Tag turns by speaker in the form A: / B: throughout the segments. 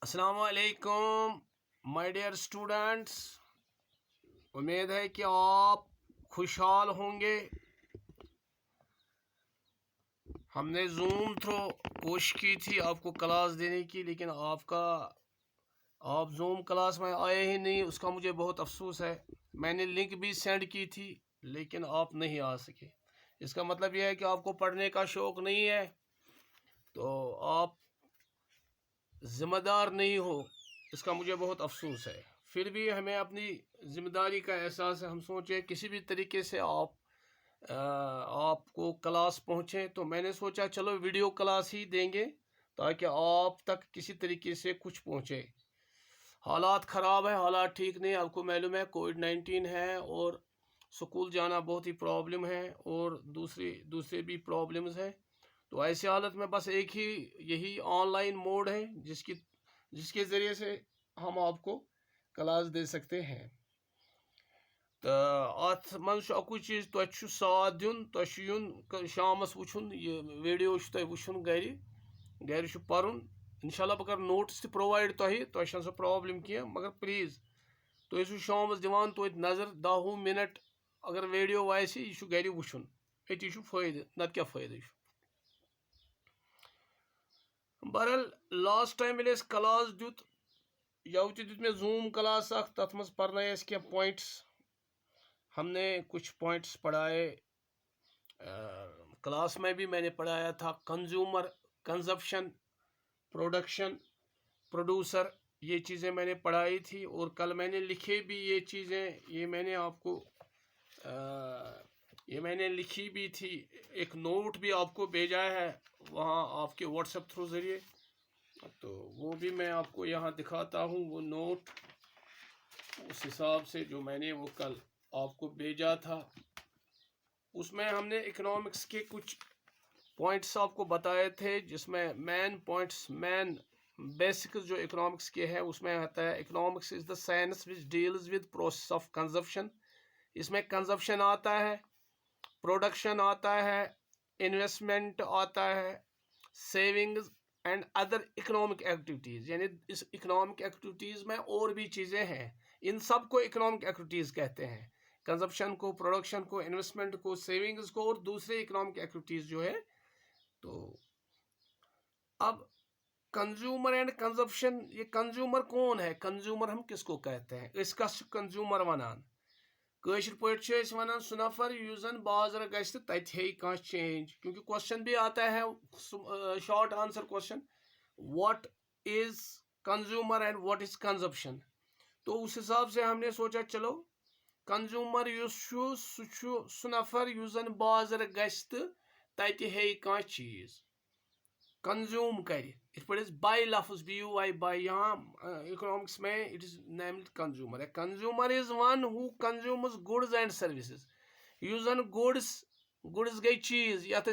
A: अस्सलाम वालेकुम my dear students. उम्मीद है कि आप खुशहाल होंगे। हमने जूम थ्रू कोशिश की थी आपको क्लास देने की, लेकिन आप जूम क्लास में आए ही नहीं। उसका मुझे बहुत अफसोस है। मैंने लिंक भी सेंड की थी लेकिन आप नहीं आ सके। इसका मतलब यह है कि आपको पढ़ने का शौक़ नहीं है, तो आप ज़िम्मेदार नहीं हो। इसका मुझे बहुत अफसोस है। फिर भी हमें अपनी ज़िम्मेदारी का एहसास है। हम सोचे किसी भी तरीके से आपको क्लास पहुँचे, तो मैंने सोचा चलो वीडियो क्लास ही देंगे ताकि आप तक किसी तरीके से कुछ पहुँचे। हालात ख़राब है, हालात ठीक नहीं। आपको मालूम है कोविड-19 है और स्कूल जाना बहुत ही प्रॉब्लम है और दूसरे भी प्रॉब्लम्स हैं। तो ऐसी हालत में बस एक ही यही ऑनलाइन मोड है जिसके ज़रिए से हम आपको क्लास दे सकते हैं। तो अत मज अकु चीज़ तुम साथ दिन, तुम शामस वुन ये वीडियो तुम घर पर्न। इंशाल्लाह बह कर नोट्स ते प्रोवाइड तुम सो प्रॉब्लम की, मगर प्लीज़ तुम शामस दिवान तो नज़र 10 मिनट। अगर वीडियो वाइस यह घर वुन अति फ़ायदे, नत क्या फ़ायदे। बहरहाल लास्ट टाइम क्लास दुत यव दुत मे जूम क्लास तथ मज पर्न क्या पॉइंट्स। हमने कुछ पॉइंट्स पढ़ाए। क्लास में भी मैंने पढ़ाया था कंज्यूमर, कंजप्शन, प्रोडक्शन, प्रोड्यूसर। ये चीज़ें मैंने पढ़ाई थी और कल मैंने लिखे भी ये चीज़ें। ये मैंने लिखी भी थी। एक नोट भी आपको भेजा है वहाँ आपके व्हाट्सएप थ्रू ज़रिए, तो वो भी मैं आपको यहाँ दिखाता हूँ। वो नोट उस हिसाब से जो मैंने वो कल आपको भेजा था, उसमें हमने इकोनॉमिक्स के कुछ पॉइंट्स आपको बताए थे, जिसमें मेन बेसिक्स जो इकोनॉमिक्स के हैं उसमें आता है economics is the science which deals with process of consumption. इसमें कंजप्शन आता है, प्रोडक्शन आता है, इन्वेस्टमेंट आता है, savings and other economic activities. यानी इस इकोनॉमिक एक्टिविटीज़ में और भी चीज़ें हैं, इन सब को इकोनॉमिक एक्टिविटीज़ कहते हैं। कंजप्शन को, प्रोडक्शन को, इन्वेस्टमेंट को, सेविंग्स को और दूसरे इकोनॉमिक एक्टिविटीज़ जो है। तो अब कंज्यूमर एंड कंजप्शन, ये कंज्यूमर कौन है? कंज्यूमर हम किसको कहते हैं? इसका कंज्यूमर वनान कशर पे वन सह नफर जन बाजार गि तथ चेंज। क्योंकि क्वेश्चन भी आता है, short answer question, what is consumer and what is consumption. तो उस हिसाब से हमने सोचा चलो कंज्यूमर सह नफर जन बाजार गि तथ चीज कंज्यूम कर। इस पे बाय लफ्ज BUY बाय, यहाँ इकोनॉमिक्स में it is named consumer. Consumer is one who consumes goods and services. जन गुड्स गई चीज, यथ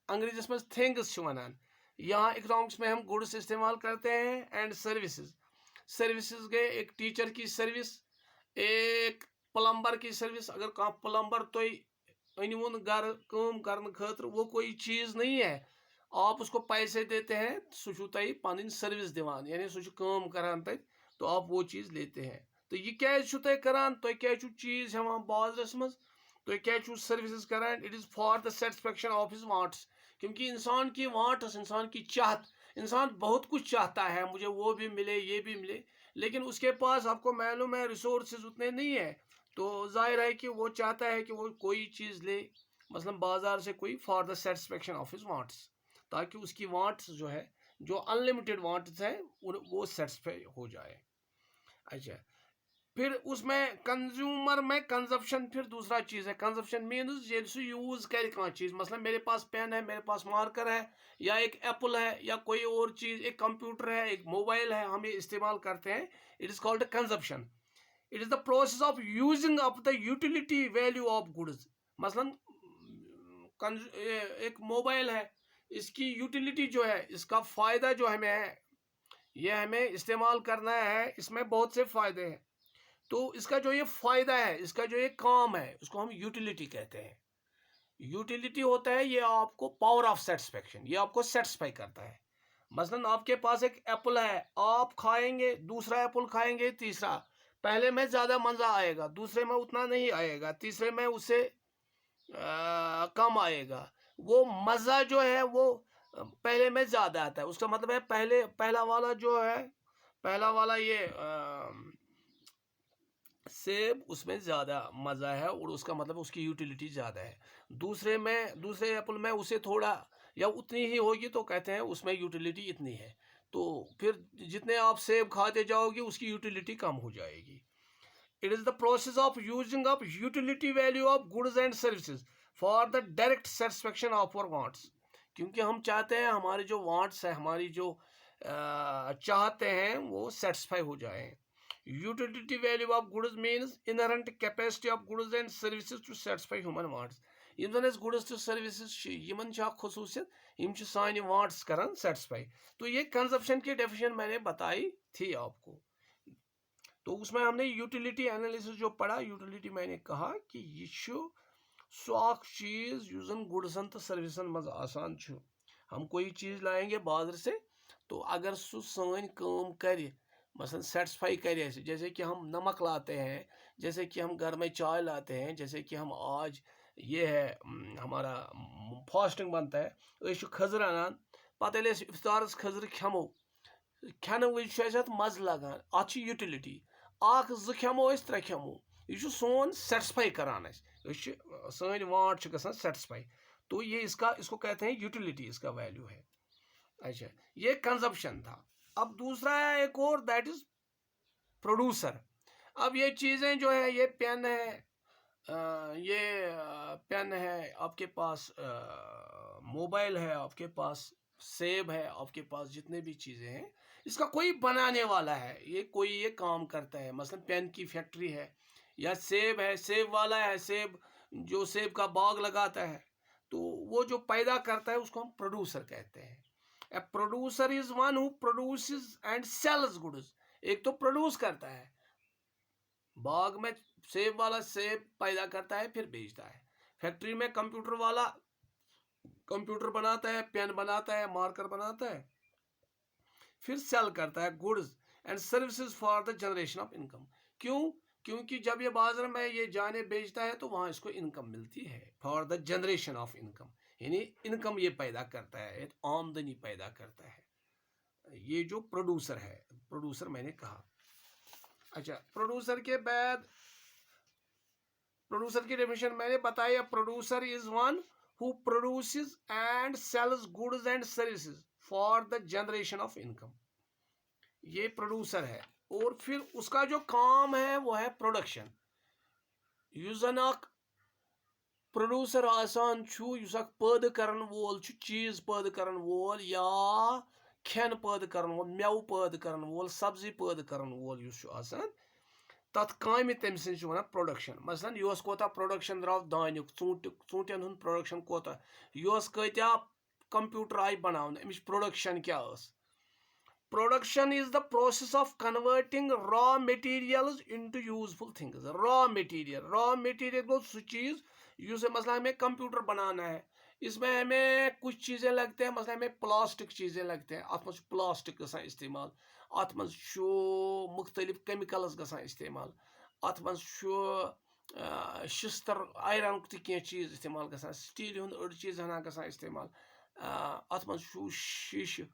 A: अंग्रेजीस में थिंग्स वनान। यहाँ इकोनॉमिक्स में हम गुड्स इस्तेमाल करते हैं एंड सर्विसेज गए एक टीचर की सर्विस, एक प्लम्बर की सर्विस। अगर कह प्लम्बर तुम अनवन घर काम करने खतर, वो कोई चीज़ नहीं है, आप उसको पैसे देते हैं, सह तुम पन सर्विस दिवान, यानी सह काम करान तक, तो आप वो चीज़ लेते हैं। तो यह क्या तुम करान, तुम क्या चीज़ हेवान बाजारस मज, तुम क्या सर्विसेज करान। It is for the satisfaction of his wants. क्योंकि इंसान की वांट्स, इंसान की चाहत, इंसान बहुत कुछ चाहता है, मुझे वो भी मिले, ये भी मिले, लेकिन उसके पास आपको मालूम है रिसोर्सेज उतने नहीं है। तो जाहिर है कि वो चाहता है कि वो कोई चीज़ ले, मसलन बाजार से कोई, for the satisfaction of his wants, ताकि उसकी वांट्स जो है, जो अनलिमिटेड वांट्स है, वो सेटिस्फाई हो जाए। अच्छा, फिर उसमें कंज्यूमर में कंजप्शन फिर दूसरा चीज़ है। कंजप्शन मीन्स ये यूज कर चीज़, मतलब मेरे पास पेन है, मेरे पास मार्कर है, या एक एप्पल है, या कोई और चीज़, एक कंप्यूटर है, एक मोबाइल है, हम ये इस्तेमाल करते हैं। It is called consumption. It is the process of using up the utility value of goods. मसलन एक मोबाइल है, इसकी यूटिलिटी जो है, इसका फ़ायदा जो हमें है, यह हमें इस्तेमाल करना है, इसमें बहुत से फ़ायदे हैं। तो इसका जो ये फ़ायदा है, इसका जो ये काम है, उसको हम यूटिलिटी कहते हैं। यूटिलिटी होता है ये आपको पावर ऑफ सेटिस्फेक्शन, ये आपको सेटिस्फाई करता है। मसलन आपके पास एक एप्पल है, आप खाएंगे, दूसरा एप्पल खाएंगे, तीसरा, पहले में ज़्यादा मज़ा आएगा, दूसरे में उतना नहीं आएगा, तीसरे में उससे कम आएगा। वो मज़ा जो है वो पहले में ज़्यादा आता है। उसका मतलब है पहला वाला जो है, पहला वाला ये सेब, उसमें ज़्यादा मज़ा है और उसका मतलब उसकी यूटिलिटी ज़्यादा है। दूसरे एप्पल में उसे थोड़ा या उतनी ही होगी तो कहते हैं उसमें यूटिलिटी इतनी है। तो फिर जितने आप सेब खाते जाओगे उसकी यूटिलिटी कम हो जाएगी। It is the process of using up utility value of goods and services for the direct satisfaction of our wants. क्योंकि हम चाहते हैं हमारे जो वांट्स है, हमारी जो चाहते हैं वो सेटिस्फाई हो जाए। Utility value of goods means inherent capacity of goods and services to satisfy human wants. M زن اس goods to services یمن چھا خصوصیت یم چھ سانی wants کران satisfy. تو یہ consumption کی definition میں نے بتائی تھی آپ کو. تو اس میں ہم نے یوٹیلیٹی انالیسس جو پڑھا، یوٹیلیٹی میں نے کہا کہ یہ چھو سو اخ چیز یس زن گڈسن تو سروسن مز آسان چھو. ہم کوئی چیز لائیں گے بازار سے تو اگر سو سانی کام کرے، مثلا سیٹسفائی کرے، جیسے کہ ہم نمک لاتے ہیں، جیسے کہ ہم گھر میں چائے لاتے ہیں، جیسے کہ ہم آج یہ ہے ہمارا فاسٹنگ بنتا ہے، اس کھزر انان، پتہ ییٚلہِ أسۍ افطارس کھزر کھٮ۪مو، کھٮ۪نہٕ وِزِ چھُ اَسہِ اَتھ مَزٕ لگان، اَتھ چھِ یوٹیلٹی. اکھ زٕ کھٮ۪مو أسۍ، ترٛےٚ کھٮ۪مو، یہ چھُ سون سیٹسفائی کران اَسہِ، أسۍ چھِ سٲنۍ وانٹ چھِ گژھان سیٹسفائی. تو یہ اس کو کہتے ہیں یوٹیلیٹی، اس کا ویلیو ہے. اچھا، یہ کنزمپشن تھا. اب دوسرا ہے ایک اور، دیٹ از پروڈیوسر. اب یہ چیزیں جو ہے، یہ پین ہے، یہ پین ہے آپ کے پاس، موبائل ہے آپ کے پاس، سیب ہے آپ کے پاس، جتنے بھی چیزیں ہیں اس کا کوئی بنانے والا ہے، یہ کام کرتا ہے. مثلا پین کی فیکٹری ہے، یا سیب ہے، سیب والا ہے، جو سیب کا باغ لگاتا ہے، تو وہ جو پیدا کرتا ہے اس کو ہم پروڈیوسر کہتے ہیں. A producer is one who produces and sells goods. ایک تو پروڈیوس کرتا ہے، باغ میں سیب والا سیب پیدا کرتا ہے پھر بیچتا ہے. فیکٹری میں کمپیوٹر والا کمپیوٹر بناتا ہے، پین بناتا ہے، مارکر بناتا ہے، پھر سیل کرتا ہے goods and services for the generation of income. کیوں؟ کیونکہ جب یہ بازار میں یہ جانے بیچتا ہے تو وہاں اس کو انکم ملتی ہے، for the generation of income, یعنی انکم یہ پیدا کرتا ہے، آمدنی پیدا کرتا ہے. یہ جو پروڈیوسر ہے، پروڈیوسر میں نے کہا. اچھا، پروڈیوسر کے بعد پروڈیوسر کی ڈیفینیشن میں نے بتایا، producer is one who produces and sells goods and services for the generation of income. یہ پروڈیوسر ہے. اور پھر اس کا جو کام ہے وہ ہے پروڈکشن. یس زن اخ پروڈیوسر آسان چھُ، یس اخ پٲدٕ کرن وول چھُ، چیز پٲدٕ کرن وول، یا کھٮ۪ن پٲدٕ کرن وول، میوٕ پٲدٕ کرن وول، سبزی پٲدٕ کرن وول یُس چھُ آسان، تتھ کامہِ تٔمۍ سٕنٛز چھِ ونان پروڈکشن. مثلاً یۄس کوتاہ پروڈکشن درٛاو دانیُک، ژوٗنٛٹٮ۪ن ہُنٛد پروڈکشن کوتاہ، یۄس کۭتیاہ کمپیوٹر آیہِ بناونہٕ، أمِچ پروڈکشن کیٛاہ ٲس. Production is the process of converting raw materials into useful things. Raw material کو سو چیز یُس مثلا ہمیں کمپیوٹر بنانا ہے، اس میں ہمیں کچھ چیزیں لگتے ہیں، مثلا ہمیں پلاسٹک چیزیں لگتے ہیں، ات مز پلاسٹک گژھان استعمال، ات مز مختلف کیمکلز گژھان استعمال، ات مز شستر آیرن تہ کینٛہہ چیز استعمال گژھان، سٹیل ہُنٛد أڑۍ چیز ہنا گژھان استعمال، ات مز شیشہِ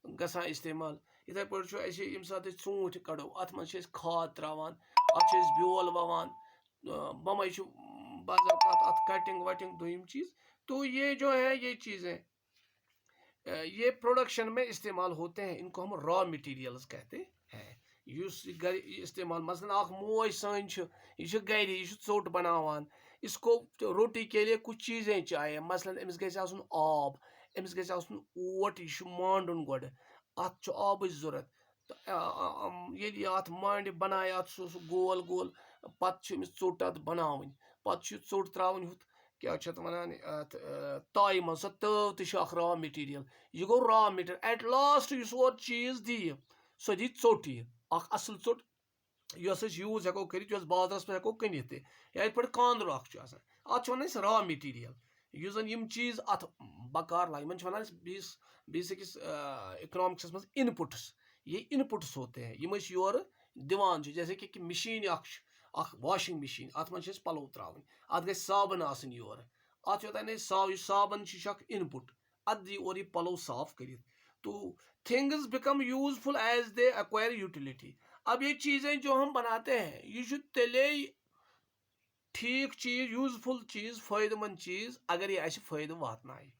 A: گژھان استعمال. یِتھے پٲٹھۍ چھُ اَسہِ ییٚمہِ ساتہٕ أسۍ ژوٗنٛٹھۍ کڑو، اتھ منٛز چھِ أسۍ کھاد تراوان، اتھ چھِ أسۍ بیول ووان، بمے چھُ بعض اوقات اتھ کٹنگ وٹنگ دوٚیِم چیز. تو یہ جو ہے یہ چیزیں یہ پروڈکشن میں استعمال ہوتے ہیں، ان کو ہم را مٹیریلز کہتے ہیں. یُس گھر استعمال، مثلاً اکھ موج سٲنۍ چھِ، یہ چھِ گھرِ، یہ چھِ ژوٚٹ بناوان، اس کو روٹی کے لیے کچھ چیزیں چاہیے. مثلاً أمِس گژھِ آسُن آب، أمِس گژھِ آسُن اوٹ، یہِ چھُ مانڈُن گۄڈٕ، اتھ چھُ آبٕچ ضوٚرتھ. ییٚلہِ یہِ اتھ مانڈِ بنایہِ اتھ سُہ گول گول، پتہٕ چھِ أمِس ژوٚٹ اتھ بناوٕنۍ، پتہٕ چھُ ژوٚٹ تراوٕنۍ ہُتھ کیٛاہ چھِ اتھ ونان اتھ تایہِ منٛز، سۄ تٲو تہِ چھِ اکھ را مٹیریل. یہِ گوٚو را مٹیریل. ایٹ لاسٹ یُس اورٕ چیز دِیہِ سۄ دِیہِ ژوٚٹ، یہِ اکھ اصل ژوٚٹ یۄس أسۍ یوٗز ہٮ۪کو کٔرِتھ، یۄس بازرس منٛز ہٮ۪کو کٕنِتھ تہِ، یا یِتھ پٲٹھۍ کاندرٕ اکھ چھُ آسان، اتھ چھِ ونان أسۍ را مٹیریل. یُس زن یِم چیز اتھ बकार लागे मन वन बेसिक्स इकोनॉमिक्स मज इनपुट्स, ये इनपुट्स होते हैं यम योर दिवान, जैसे कि मशीन वाशिंग मशीन अत मन पलव त्रावन, अत गई साबन आसन योर, अत योतान साबन इनपुट, अत दी और ये पलव साफ कर। तो things become useful as they acquire utility. अब ये चीज़ें जो हम बनाते हैं ये तेले ठीक चीज, यूजफुल चीज, फायदेमंद चीज अगर ये फायदे वातनाय।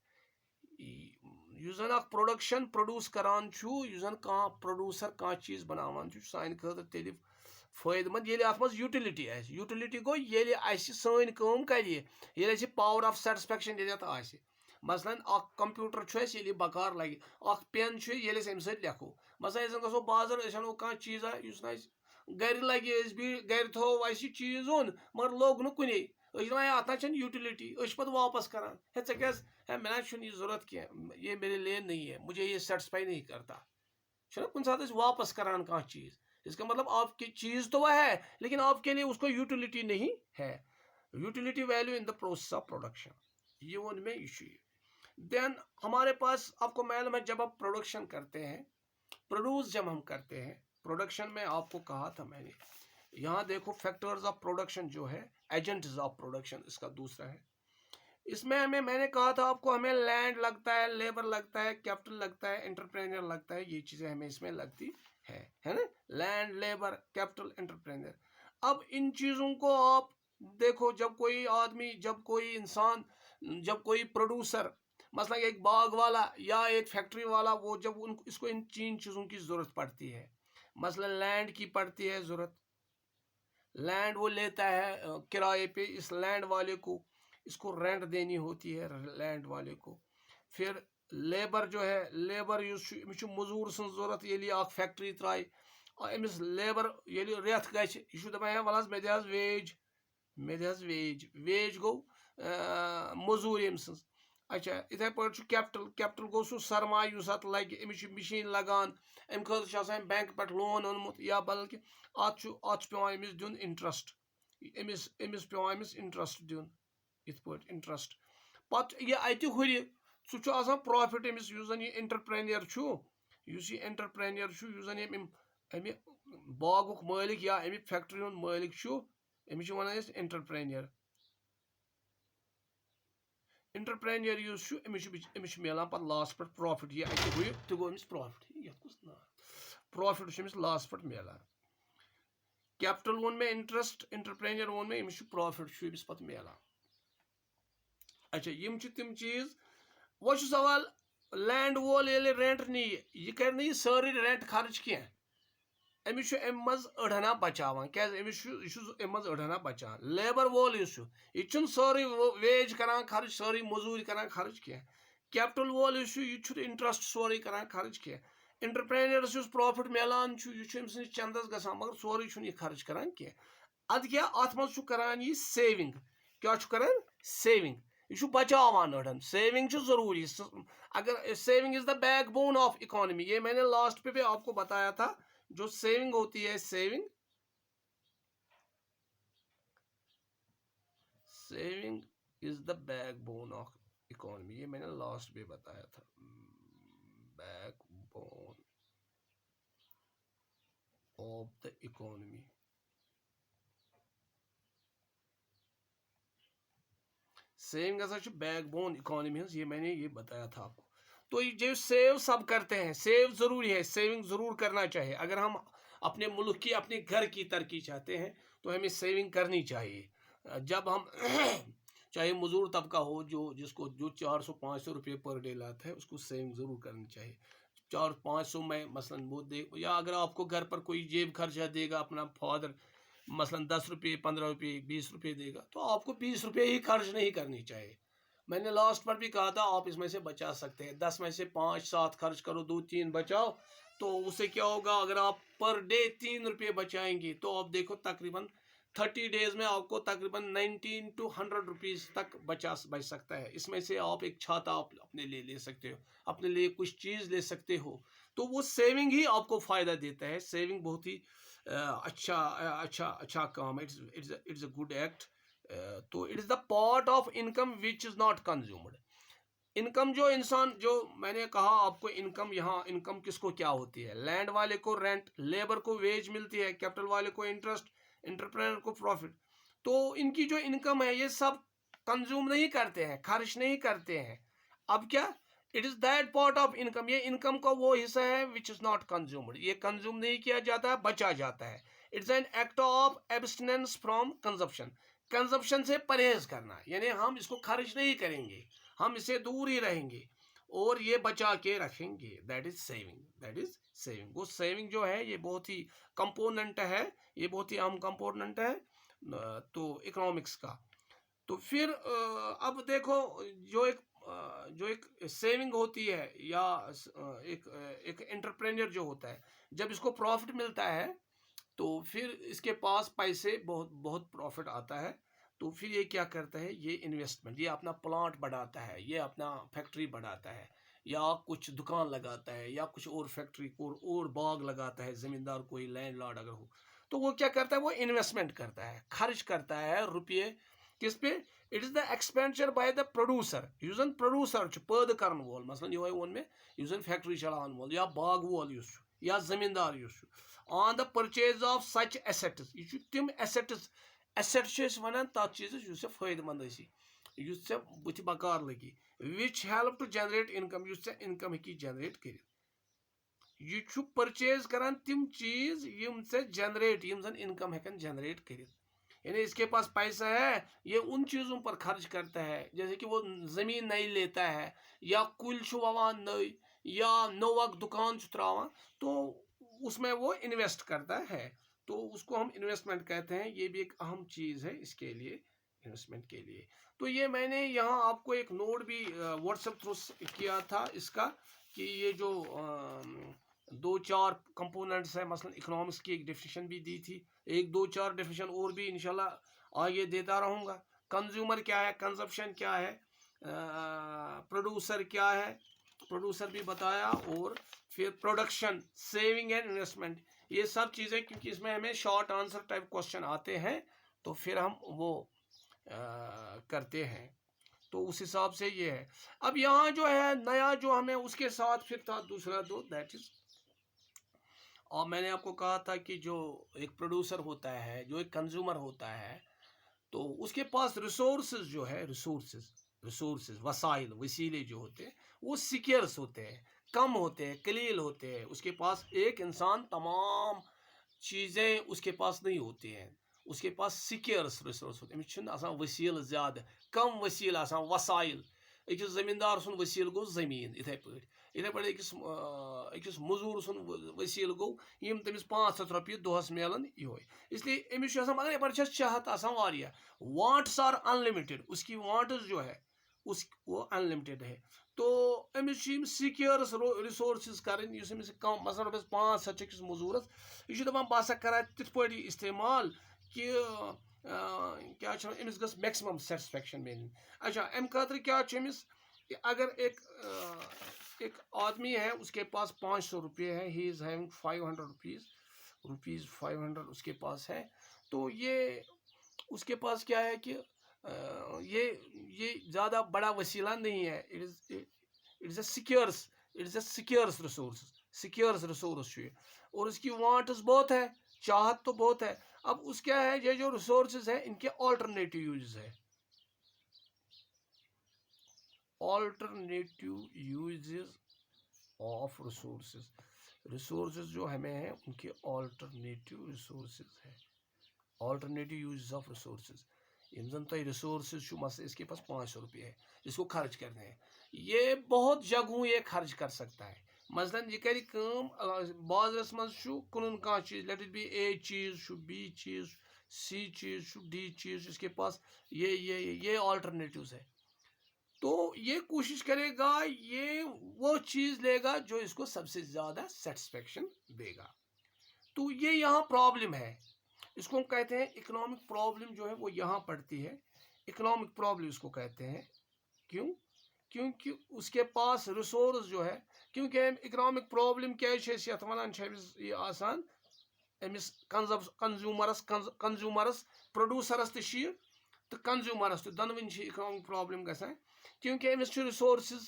A: जन प्रोडक्शन प्रोड्यूस करान, जन प्रोड्यूसर कह चीज बनावान सान खतर तेल फायदेमंद ये अत मज यूटिलिटी आस। यूटिलिटी गो ये सान कम कर पावर ऑफ सेटिस्फेक्शन ये मसलन कंप्यूटर ये बकार लगे, पेन ये अमे सत लिखो, मसलन गो बाजार अनो कह चीज़ा गर लगे गर थो चीज ओन मगर लोग नु कुने अत यूटिलिटी पे वापस करान है क्या है मैं ये जरूरत क्या, ये मेरे लिए नहीं है, मुझे ये सेटिस्फाई नहीं करता। कुछ साथ वापस करान कह चीज, इसका मतलब आपकी चीज तो वह है लेकिन आपके लिए उसको यूटिलिटी नहीं है। Utility value in the process of production, ये वन में इशू। देन हमारे पास आपको मालूम है जब आप प्रोडक्शन करते हैं, प्रोड्यूस जब हम करते हैं प्रोडक्शन में, आपको कहा था मैंने यहाँ देखो फैक्टर्स ऑफ प्रोडक्शन जो है, एजेंट्स ऑफ प्रोडक्शन इसका दूसरा है। इसमें मैंने कहा था आपको हमें लैंड लगता है, लेबर लगता है, कैपिटल लगता है, एंटरप्रेन्योर लगता है, ये चीज़ें हमें इसमें लगती है ना, लैंड, लेबर, कैपिटल, एंटरप्रेन्योर। अब इन चीज़ों को आप देखो, जब कोई आदमी, जब कोई इंसान, जब कोई प्रोड्यूसर, मसलन एक बाग वाला या एक फैक्ट्री वाला, वो जब इसको इन 3 चीज़ों की ज़रूरत पड़ती है, मसलन लैंड की पड़ती है ज़रूरत, लैंड वो लेता है किराए पे, इस लैंड वाले को इसको रेंट देनी होती है लैंड वाले को। फिर लेबर जो है, लेबर मजूर सं ज़रूरत ये फैक्ट्री त्राय, अमिस लेबर ये रेत गि दपान वल मे दे वेज, मे दे वेज, वेज गो मजूर अम सं। अच्छा इथे पे कैपिटल, कैपिटल गो सह सरमाय अत लगे, अमिस मशीन लगान, अम खतर बैंक पे लोन ओनमुत या बदल कि अत पे अमिस दिन इंटरेस्ट, अमिस पे अमिस इंटरेस्ट दिन, इत पे इंटरेस्ट पत ये अत हुर सह प्रॉफिट अमिस जन ये एंटरप्रेन्योर, ये एंटरप्रेन्योर जन अमि बागुक मालिक या अमि फैक्ट्री हुंद मालिक अमिस वनान एंटरप्रेन्योर। एंटरप्रेन्योर अमिस मिलान पे लास्ट पे प्रॉफिट, ये अत हुर तो गो अमिस प्रॉफिट, ये कुछ ना प्रॉफिट अमिस लास्ट पे मिलान। कैपिटल वोन में इंटरेस्ट, एंटरप्रेन्योर वोन में अमिस प्रॉफिट अमिस पे मिलान। अच्छा यम तिम चीज, वो सवाल लैंड वोल ये रेंट नी, यह कर सारी रेंट खर्च कह, अमिस अम मज अड़ना बचान, क्या अमिस अम मज अड़ना बचान। लेबर वोल यह सारी वेज करान खर्च, सारी मजूरी करान खर्च कह। कैपिटल वोल यह इंटरेस्ट सोरे करान खर्च कह। एंटरप्रेन्योरस प्रॉफिट मिलान यह चंदस गसान मगर सोरे यह खर्च करान कह। अद क्या अत मज करान यह सेविंग, क्या करान सेविंग, यह बचावान अड़न, सेविंग जरूरी। अगर saving is the back bone of economy, ये मैंने लास्ट पे भी आपको बताया था, जो सेविंग होती है, saving is the back bone of economy, ये मैंने लास्ट में बताया था, back bone of the economy. Saving हसा बैक बोन इकोनॉमी, ये मैंने ये बताया था आपको। तो जो सेव सब करते हैं, सेव जरूरी है, सेविंग जरूर करना चाहिए। अगर हम अपने मुल्क की, अपने घर की तरक्की चाहते हैं तो हमें सेविंग करनी चाहिए। जब हम चाहे मजदूर तबका हो, जिसको 400-500 रुपये पर डे लाता है, उसको सेविंग ज़रूर करनी चाहिए। 400-500 में मसलन वो दे, या अगर आपको घर पर कोई जेब खर्चा देगा, अपना फादर मसलन 10 रुपये, 15 रुपये, 20 रुपये देगा, तो आपको 20 रुपये ही खर्च नहीं करनी चाहिए। मैंने लास्ट पर भी कहा था आप इसमें से बचा सकते हैं, 10 में से 5-7 खर्च करो, 2-3 बचाओ, तो उससे क्या होगा, अगर आप पर डे 3 रुपये बचाएंगे तो आप देखो तकरीबन 30 डेज में आपको तकरीबन 19 to 100 रुपीज़ तक बच सकता है। इसमें से आप एक छाता आप अपने लिए ले सकते हो, अपने लिए कुछ चीज़ ले सकते हो, तो वो सेविंग ही आपको फ़ायदा देता है। सेविंग बहुत ही अच्छा काम, इट्स अ गुड एक्ट। तो it is the part of income which is not consumed. Income जो इंसान, जो मैंने कहा आपको इनकम, यहाँ इनकम किसको क्या होती है, लैंड वाले को रेंट, लेबर को वेज मिलती है, कैपिटल वाले को इंटरेस्ट, एंटरप्रेन्योर को प्रॉफिट। तो इनकी जो इनकम है ये सब कंज्यूम नहीं करते हैं, खर्च नहीं करते हैं। अब क्या, it is that part of income, ये इनकम का वो हिस्सा है विच इज नॉट कंज्यूम्ड, ये कंज्यूम नहीं किया जाता है, बचा जाता है। It's an act of abstinence from consumption, consumption से परहेज करना, यानी हम इसको खर्च नहीं करेंगे, हम इससे दूर ही रहेंगे और ये बचा के रखेंगे। That is saving, that is saving. वो सेविंग जो है ये बहुत ही कंपोनेंट है, ये बहुत ही अहम कंपोनेंट है तो इकोनॉमिक्स का। तो फिर अब देखो, जो एक सेविंग होती है या एक एंटरप्रेन्योर जो होता है, जब इसको प्रॉफिट मिलता है तो फिर इसके पास पैसे बहुत बहुत प्रॉफिट आता है, तो फिर ये क्या करता है, ये इन्वेस्टमेंट, ये अपना प्लांट बढ़ाता है, ये अपना फैक्ट्री बढ़ाता है, या कुछ दुकान लगाता है, या कुछ और फैक्ट्री और बाग लगाता है, ज़मींदार कोई लैंड लॉर्ड अगर हो तो वो क्या करता है, वो इन्वेस्टमेंट करता है, खर्च करता है रुपये किस पे, it is the expenditure by the producer, यूजन प्रोड्यूसर पैद करन वोल, मसलन ये वोन में यूजन फैक्ट्री चलान वोल या बाग वोल या ज़मींदार on the purchase of such assets, ये तिम एसेट्स, एसेट वन तथ चीज फायदेमंद बुथ बकार लगी, which help to generate income, income हेकी जनरेट कर, यह परचेज करान तिम चीज यम जनरेट, यम जन इनकम हेकन जनरेट कर, यानी इसके पास पैसा है, ये उन चीज़ों पर खर्च करता है, जैसे कि वो ज़मीन नई लेता है, या कुल ववान नई, या नोवक दुकान त्रावान, तो उसमें वो इन्वेस्ट करता है, तो उसको हम इन्वेस्टमेंट कहते हैं। ये भी एक अहम चीज़ है इसके लिए, इन्वेस्टमेंट के लिए। तो ये मैंने यहाँ आपको एक नोट भी व्हाट्सएप थ्रू किया था इसका, कि ये जो दो चार कंपोनेंट्स है, मसलन इकोनॉमिक्स की एक डेफिनेशन भी दी थी, एक दो चार डेफिनेशन और भी इंशाल्लाह आगे देता रहूँगा। कंज्यूमर क्या है, कंजप्शन क्या है, प्रोड्यूसर क्या है, प्रोड्यूसर भी बताया, और फिर प्रोडक्शन, सेविंग एंड इन्वेस्टमेंट, ये सब चीज़ें, क्योंकि इसमें हमें शॉर्ट आंसर टाइप क्वेश्चन आते हैं तो फिर हम वो करते हैं, तो उस हिसाब से ये है। अब यहाँ जो है नया जो हमें उसके साथ फिर था दूसरा दो, दैट इज, और मैंने आपको कहा था कि जो एक प्रोड्यूसर होता है, जो एक कंज्यूमर होता है, तो उसके पास रिसोर्सेज जो है, रिसोर्सेज वसाइल, वसीले जो होते हैं वो सिक्योर्स होते हैं, कम होते हैं, कलील होते हैं। उसके पास एक इंसान तमाम चीज़ें उसके पास नहीं होती हैं, उसके पास सिक्योर्स रिसोर्स होते हैं, वसील ज़्यादा, कम वसील वसाइल। अकिस ज़मींदार सुन वसील गो ज़मीन, इथे पे अकिस मजूर सुन वसील गो यम तमिस 500 रुपये दोहस मिलन यो, इसलिए अमिस मगर यपर चाहत वांट्स आर अनलिमिटेड, उसकी वांट्स जो है उस वो अनलिमिटेड है, तो अमिस सिक्योर्स रिसोर्स करें, कम मसलन रुपये 500 अकिस मजूरस, यह दपान बह कर तिथ पे इस्तेमाल कि क्या अमिस गस मैक्सिमम सेटिस्फेक्शन मिल। अच्छा अम खतर क्या अमिस, अगर एक आदमी है उसके पास 500 रुपये है, ही इज़ हैविंग 500 रुपीज़ 500 उसके पास है, तो ये उसके पास क्या है कि ये ज़्यादा बड़ा वसीला नहीं है, it is a secures resource, और उसकी वांट्स बहुत है, चाहत तो बहुत है। अब उस क्या है, ये जो रिसोर्सेज है इनके ऑल्टरनेटिव यूज है, ऑल्टरनेटिव यूजेस ऑफ रिसोर्सेज जो हमें हैं उनके ऑल्टरनेटिव रिसोर्सेज है, ऑल्टरनेटिव यूजेस ऑफ रिसोर्सेज। इन जन तुम रिसोर्सेज मसले इसके पास 500 रुपये है, इसको खर्च करने हैं, ये बहुत जगहों ये खर्च कर सकता है। मसलन यह कर बाजारस मज कुन कह चीज़, लेट इट बी ए चीज़, बी चीज़, सी चीज़, डी चीज़, इसके पास ये ऑल्टरनेटिव्स है, तो ये कोशिश करेगा ये वो चीज़ लेगा जो इसको सबसे ज़्यादा सेटिस्फेक्शन देगा। तो ये यहाँ प्रॉब्लम है, इसको हम कहते हैं इकोनॉमिक प्रॉब्लम जो है वो यहाँ पड़ती है, इकोनॉमिक प्रॉब्लम इसको कहते हैं। क्यों? क्योंकि उसके पास रिसोर्स जो है, क्योंकि इकोनॉमिक प्रॉब्लम क्या वन ये अमिस कंज्यूमरस प्रोड्यूसरस تو کنزیومرس تو دونوٕنی چھِ اِکنامِک پرابلم گژھان کیونکہ أمِس چھُ رِسورسز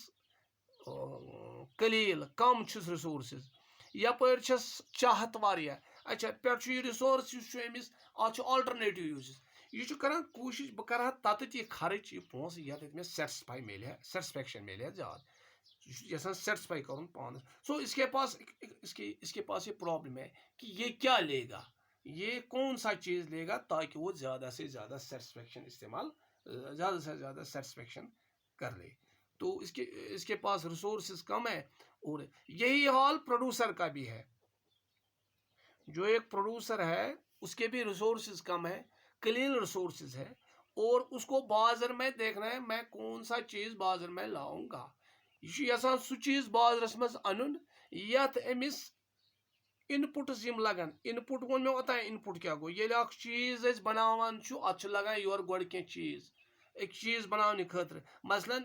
A: قلیٖل کم چھُس رِسورسز یپٲرۍ چھس چاہت واریاہ اچھا پٮ۪ٹھ چھُ یہِ رِسورس یُس چھُ أمِس اَتھ چھُ آلٹرنیٹِو یوٗزز یہِ چھُ کران کوٗشش بہٕ کرٕ ہا تَتٮ۪تھ یہِ خرٕچ یہِ پونٛسہٕ یَتٮ۪تھ مےٚ سیٹسفاے مِلہِ ہا سیٹسفیکشن مِلہِ ہا زیادٕ یہِ چھُ یژھان سیٹسفائی کرُن پانس سو اس کے پاس یہ پرابلم ہے کہ یہ کیا لے گا یہ کون سا چیز لے گا تاکہ وہ زیادہ سے زیادہ سیٹسفیکشن استعمال زیادہ سے زیادہ سیٹسفیکشن کر لے تو اس کے پاس ریسورسز کم ہے اور یہی حال پروڈیوسر کا بھی ہے جو ایک پروڈیوسر ہے اس کے بھی ریسورسز کم ہے قلیل ریسورسز ہے اور اس کو بازر میں دیکھنا ہے میں کون سا چیز بازر میں لاؤں گا یہ یژھان سہ چیز بازرس مز ان یت امس ان پٹس یم لگن ان پٹ وون مے اوتان ان پٹ کیا گو ییٚلہِ اکھ چیز أسۍ بناوان چھُ اتھ چھُ لگان یورٕ گۄڈٕ کینٛہہ چیز ایک چیز بناونہٕ خٲطرٕ مثلاً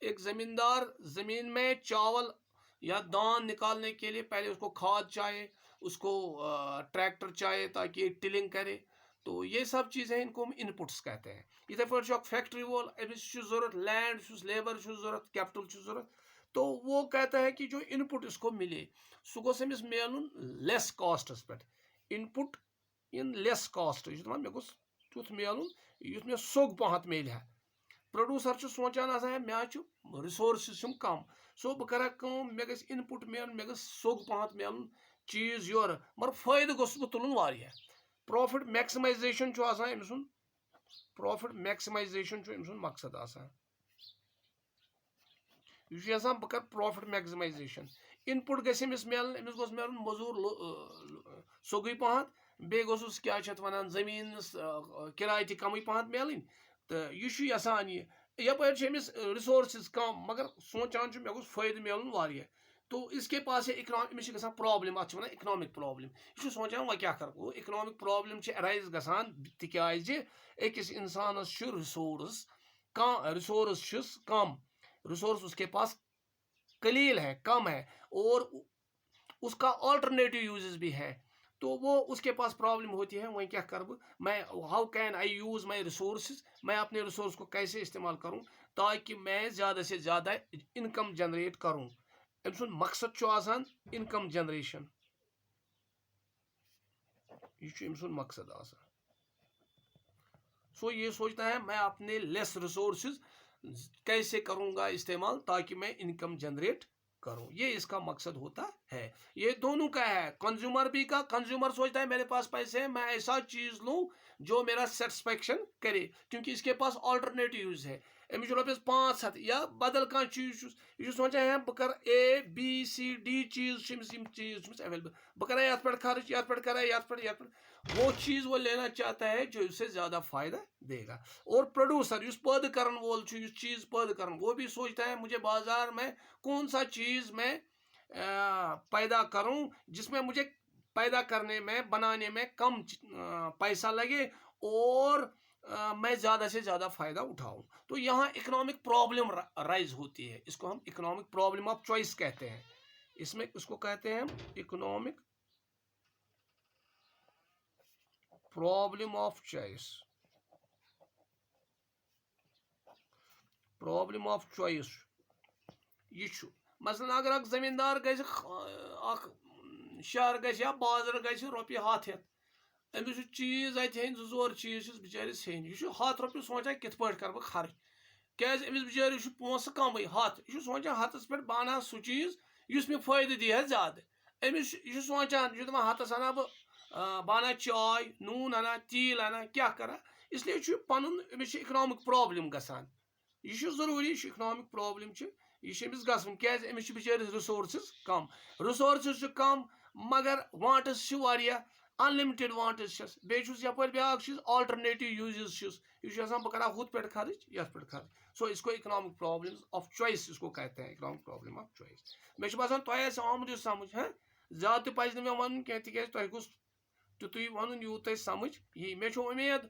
A: ایک زمیندار زمین میں چاول یا دان نکالنے کے لیے پہلے اس کو کھاد چاہیے اس کو ٹریکٹر چاہیے تاکہ یہ ٹلنگ کرے تو یہ سب چیزیں ان کو ہم ان پٹس کہتے ہیں اتھے پٲٹھۍ چھُ اکھ فیکٹری وول أمِس چھُ ضرورت لینڈ چھُس لیبر چھُس ضرورت کیپٹل چھُس ضرورت تو وہ کہتا ہے کہ جو ان پٹ اس کو ملے سہ گوٚژھ أمِس میلُن لیس کاسٹس پٮ۪ٹھ ان پٹ ان لیس کاسٹ یہ چھُ دپان مےٚ گوٚژھ تیُتھ میلُن یُتھ مےٚ سوٚگ پہمتھ میلہِ ہا پروڈیوسر چھُ سونچان آسان ہے مےٚ چھُ رِسورسز چھُم کم سو بہٕ کرٕ ہا کٲم مےٚ گژھِ ان پٹ میلُن مےٚ گژھِ سوٚگ پہمتھ میلُن چیز یورٕ مگر فٲیدٕ گوٚژھُس بہٕ تُلُن واریاہ پروفٹ میکسمائزیشن چھُ آسان أمۍ سُنٛد پروفٹ میکسمائزیشن چھُ أمۍ سُنٛد مقصد آسان یہ چھُ یژھان بہٕ کرٕ پروفٹ میکسمائزیشن ان پٹ گژھِ أمِس میلُن أمِس گوٚژھ میلُن موٚزوٗر سوٚگُے پہمتھ بیٚیہِ گوٚژھُس کیاہ چھِ اتھ وَنان زٔمیٖنس کِراے تہِ کمٕے پہمتھ میلٕنۍ تہٕ یہِ چھُ یژھان یہِ یپٲرۍ چھِ أمِس رِسورسز کم مگر سونچان چھُ مےٚ گوٚژھ فٲیدٕ میلُن واریاہ تو اس کے پاس أمِس چھِ گژھان پرابلم اتھ چھِ وَنان اِکنامِک پرابلم یہِ چھُ سونچان وۄنۍ کیاہ کرٕ گوٚو اِکنامِک پرابلم چھِ ایرایز گژھان تِکیازِ أکِس انسانس چھُ رِسورس کانٛہہ رِسورس چھُس کم رِسورس اس کے پاس قلیل ہے کم ہے اور اس کا آلٹرنیٹو یوزز بھی ہے تو وہ اس کے پاس پرابلم ہوتی ہے وہیں کیا کروں میں how can I use my resources میں اپنے ریسورس کو کیسے استعمال کروں تاکہ میں زیادہ سے زیادہ انکم جنریٹ کروں ام سن مقصد چھُ آسان انکم جنریشن یہ چھُ ام سن مقصد آسان سو یہ سوچتا ہے میں اپنے لیس ریسورسز کیسے کروں گا استعمال تاکہ میں انکم جنریٹ کروں یہ اس کا مقصد ہوتا ہے یہ دونوں کا ہے کنزیومر بھی کا کنزیومر سوچتا ہے میرے پاس پیسے ہیں میں ایسا چیز لوں جو میرا سیٹسفیکشن کرے کیونکہ اس کے پاس آلٹرنیٹو یوز ہے أمِس چھُ رۄپیَس 500 یا بدل کانٛہہ چیٖز چھُس یہِ چھُ سونچان ہے بہٕ کرٕ ABCD چیٖز چھِ أمِس یِم چیٖز چھِ أمِس ایویلیبل بہٕ کرٕ یتھ پٮ۪ٹھ خرچ یتھ پٮ۪ٹھ کرٕ یتھ پٮ۪ٹھ وہ چیز وہ لینا چاہتا ہے جو اسے زیادہ فائدہ دے گا اور پروڈیوسر یُس پٲدٕ کرن وول چھُ یُس چیز پٲدٕ کرن وہ بھی سوچتا ہے مجھے بازار میں کون سا چیز میں پیدا کروں جس میں مجھے پیدا کرنے میں بنانے میں کم پیسہ لگے اور میں زیادہ سے زیادہ فائدہ اٹھاؤں تو یہاں اکنامک پرابلم رائز ہوتی ہے اس کو ہم اکنامک پرابلم آف چوائس کہتے ہیں اس میں اس کو کہتے ہیں economic problem of choice problem of choice یہ چھُ مثلاً اگر اکھ زمیندار گژھِ اکھ شہر گژھِ یا بازر گژھِ رۄپیہِ 100 ہٮ۪تھ أمِس چھُ چیٖز اَتہِ ہیٚنۍ 2-4 چیٖز چھِس بِچٲرِس ہیٚنۍ یہِ چھُ 100 رۄپیہِ سونچان کِتھ پٲٹھۍ کرٕ بہٕ خرٕچ کیازِ أمِس بِچٲرِس چھُ پونٛسہٕ کمٕے 100 یہِ چھُ سونچان 100 پٮ۪ٹھ بہٕ اَنہٕ ہا سُہ چیٖز یُس مےٚ فٲیدٕ دی ہا زیادٕ أمِس یہِ چھُ سونچان یہِ چھُ دپان 100 اَنہٕ ہا بہٕ اَنہٕ ہا چاے نوٗن اَنہٕ ہا تیٖل اَنہٕ ہا کیاہ کرٕ ہا اسلیے چھُ پَنُن أمِس چھِ اِکنامِک پرابلم گژھان یہ چھُ ضروٗری یہِ چھُ اِکنامِک پرابلم چھِ یہ چھُ أمِس گژھُن کیازِ أمِس چھُ بِچٲرِس رِسورسز کم رِسورسز چھِ کم مگر وانٹٕس چھِ واریاہ انلِمٹِڈ وانٹٕس چھس بیٚیہِ چھُس یپٲرۍ بیاکھ چیٖز آلٹرنیٹِو یوٗزز چھُس یہ چھُ آسان بہٕ کرٕ ہا ہُتھ پٮ۪ٹھ خرٕچ یتھ پٮ۪ٹھ خرٕچ سو اس کو اکنامک پرابلم آف چوائس اس کو کہتے ہیں اکنامک پرابلم آف چوائس مےٚ چھُ باسان تۄہہِ آسہِ آمُت یہِ سمجھ زیادٕ تہِ پزِ نہٕ مےٚ وَنُن کینٛہہ تِکیازِ تۄہہِ گوٚژھ تیُتُے وَنُن یوٗت تۄہہِ سمجھ یی مےٚ چھُ اُمید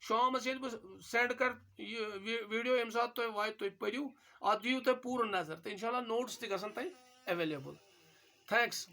A: شامس ییٚلہِ بہٕ سینڈ کرٕ یہِ ویٖڈیو ییٚمہِ ساتہٕ تۄہہِ واتہِ تُہۍ پٔرِو اتھ دِیِو تُہۍ پوٗرٕ نظر تہٕ انشاء اللہ نوٹس تہِ گژھن تۄہہِ ایویلیبل تھینکس